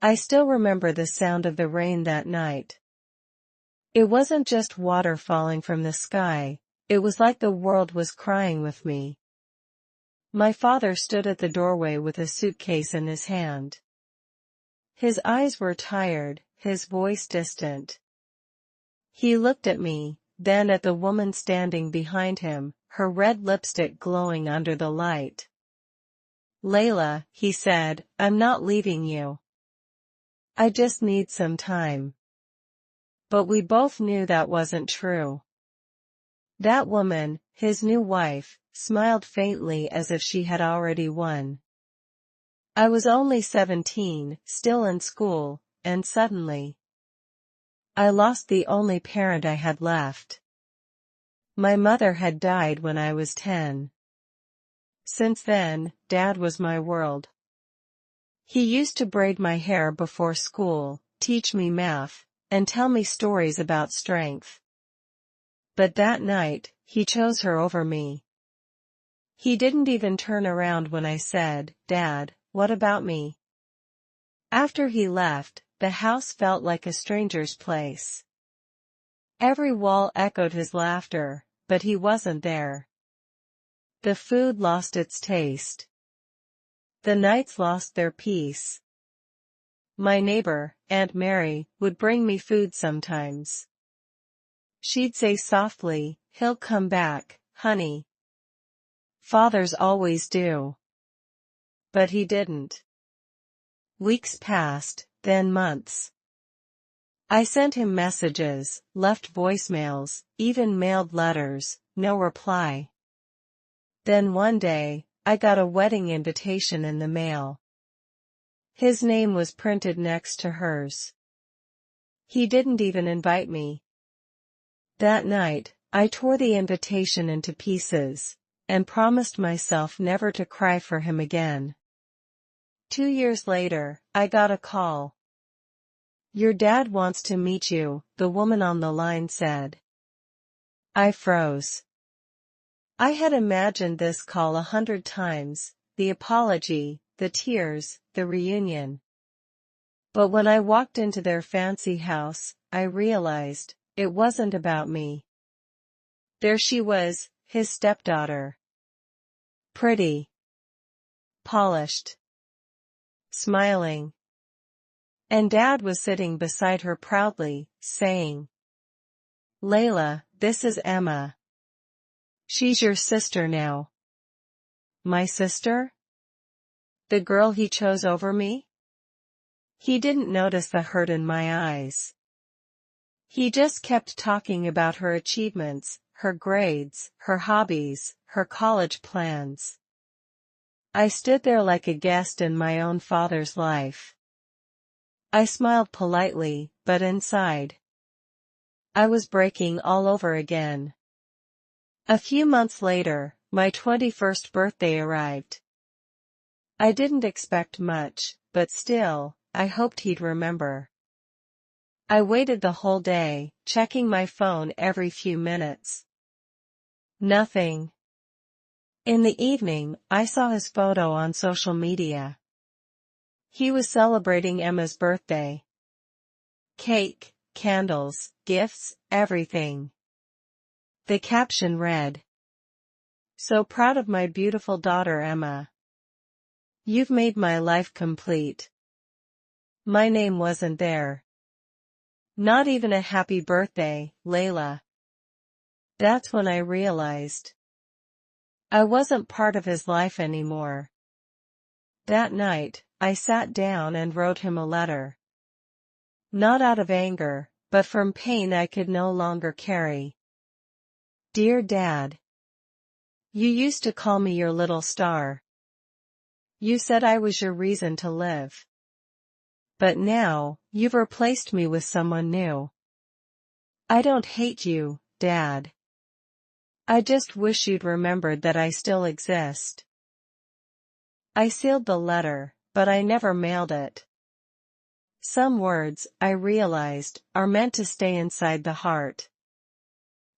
I still remember the sound of the rain that night. It wasn't just water falling from the sky, it was like the world was crying with me. My father stood at the doorway with a suitcase in his hand. His eyes were tired, his voice distant. He looked at me, then at the woman standing behind him, her red lipstick glowing under the light. "Layla," he said, "I'm not leaving you. I just need some time." But we both knew that wasn't true. That woman, his new wife, smiled faintly as if she had already won. I was only 17, still in school, and suddenly, I lost the only parent I had left. My mother had died when I was 10. Since then, Dad was my world. He used to braid my hair before school, teach me math, and tell me stories about strength. But that night, he chose her over me. He didn't even turn around when I said, "Dad, what about me?" After he left, the house felt like a stranger's place. Every wall echoed his laughter, but he wasn't there. The food lost its taste. The nights lost their peace. My neighbor, Aunt Mary, would bring me food sometimes. She'd say softly, "He'll come back, honey. Fathers always do." But he didn't. Weeks passed, then months. I sent him messages, left voicemails, even mailed letters, no reply. Then one day, I got a wedding invitation in the mail. His name was printed next to hers. He didn't even invite me. That night, I tore the invitation into pieces, and promised myself never to cry for him again. 2 years later, I got a call. "Your dad wants to meet you," the woman on the line said. I froze. I had imagined this call 100 times, the apology, the tears, the reunion. But when I walked into their fancy house, I realized, it wasn't about me. There she was, his stepdaughter. Pretty. Polished. Smiling. And Dad was sitting beside her proudly, saying, "Layla, this is Emma. She's your sister now." My sister? The girl he chose over me? He didn't notice the hurt in my eyes. He just kept talking about her achievements, her grades, her hobbies, her college plans. I stood there like a guest in my own father's life. I smiled politely, but inside, I was breaking all over again. A few months later, my 21st birthday arrived. I didn't expect much, but still, I hoped he'd remember. I waited the whole day, checking my phone every few minutes. Nothing. In the evening, I saw his photo on social media. He was celebrating Emma's birthday. Cake, candles, gifts, everything. The caption read, "So proud of my beautiful daughter Emma. You've made my life complete." My name wasn't there. Not even a happy birthday, Layla. That's when I realized I wasn't part of his life anymore. That night, I sat down and wrote him a letter. Not out of anger, but from pain I could no longer carry. "Dear Dad, you used to call me your little star. You said I was your reason to live. But now, you've replaced me with someone new. I don't hate you, Dad. I just wish you'd remembered that I still exist." I sealed the letter, but I never mailed it. Some words, I realized, are meant to stay inside the heart.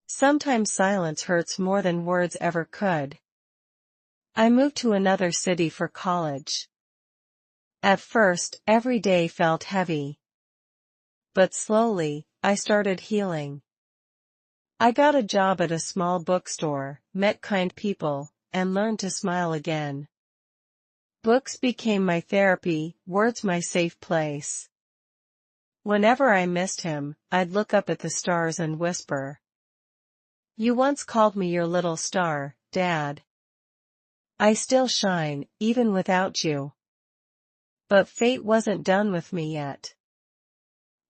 Sometimes silence hurts more than words ever could. I moved to another city for college. At first, every day felt heavy. But slowly, I started healing. I got a job at a small bookstore, met kind people, and learned to smile again. Books became my therapy, words my safe place. Whenever I missed him, I'd look up at the stars and whisper, "You once called me your little star, Dad. I still shine, even without you." But fate wasn't done with me yet.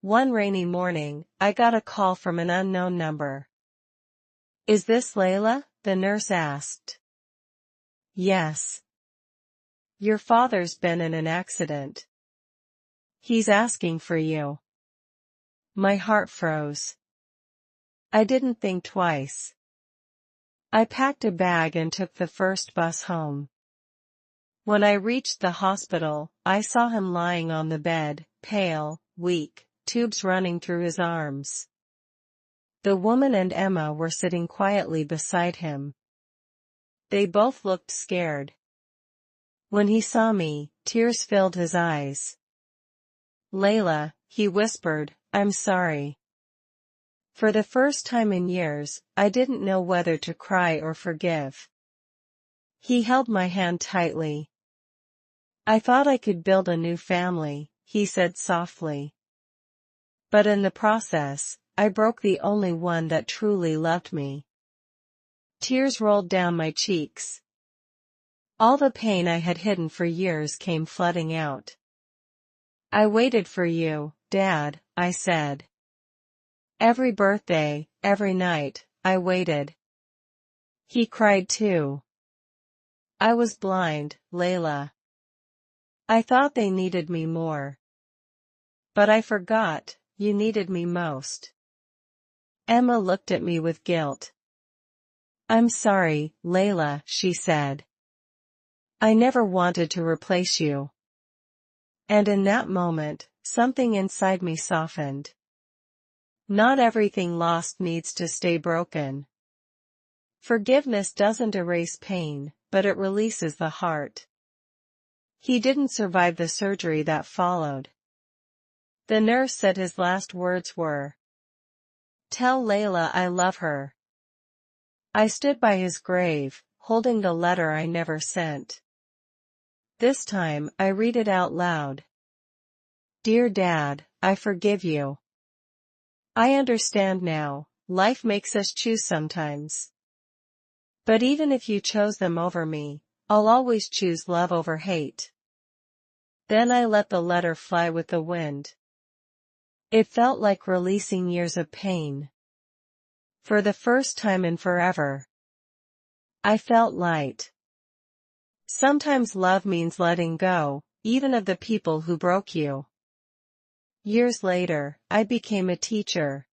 One rainy morning, I got a call from an unknown number. "Is this Layla?" the nurse asked. "Yes. Your father's been in an accident. He's asking for you." My heart froze. I didn't think twice. I packed a bag and took the first bus home. When I reached the hospital, I saw him lying on the bed, pale, weak, tubes running through his arms. The woman and Emma were sitting quietly beside him. They both looked scared. When he saw me, tears filled his eyes. "Layla," he whispered, "I'm sorry." For the first time in years, I didn't know whether to cry or forgive. He held my hand tightly. "I thought I could build a new family," he said softly. "But in the process, I broke the only one that truly loved me." Tears rolled down my cheeks. All the pain I had hidden for years came flooding out. "I waited for you, Dad," I said. "Every birthday, every night, I waited." He cried too. "I was blind, Layla. I thought they needed me more. But I forgot, you needed me most." Emma looked at me with guilt. "I'm sorry, Layla," she said. "I never wanted to replace you." And in that moment, something inside me softened. Not everything lost needs to stay broken. Forgiveness doesn't erase pain, but it releases the heart. He didn't survive the surgery that followed. The nurse said his last words were, "Tell Layla I love her." I stood by his grave, holding the letter I never sent. This time, I read it out loud. "Dear Dad, I forgive you. I understand now, life makes us choose sometimes. But even if you chose them over me, I'll always choose love over hate." Then I let the letter fly with the wind. It felt like releasing years of pain. For the first time in forever, I felt light. Sometimes love means letting go, even of the people who broke you. Years later, I became a teacher.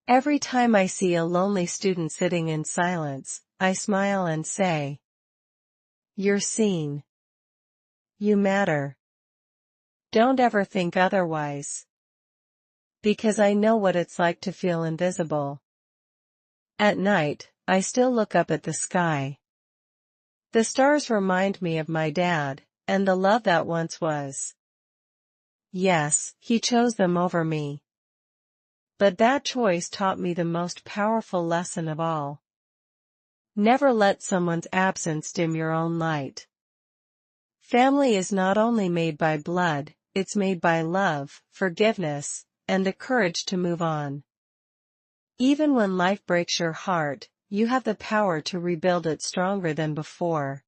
Every time I see a lonely student sitting in silence, I smile and say, "You're seen. You matter. Don't ever think otherwise." Because I know what it's like to feel invisible. At night, I still look up at the sky. The stars remind me of my dad, and the love that once was. Yes, he chose them over me. But that choice taught me the most powerful lesson of all. Never let someone's absence dim your own light. Family is not only made by blood, it's made by love, forgiveness, and the courage to move on. Even when life breaks your heart, you have the power to rebuild it stronger than before.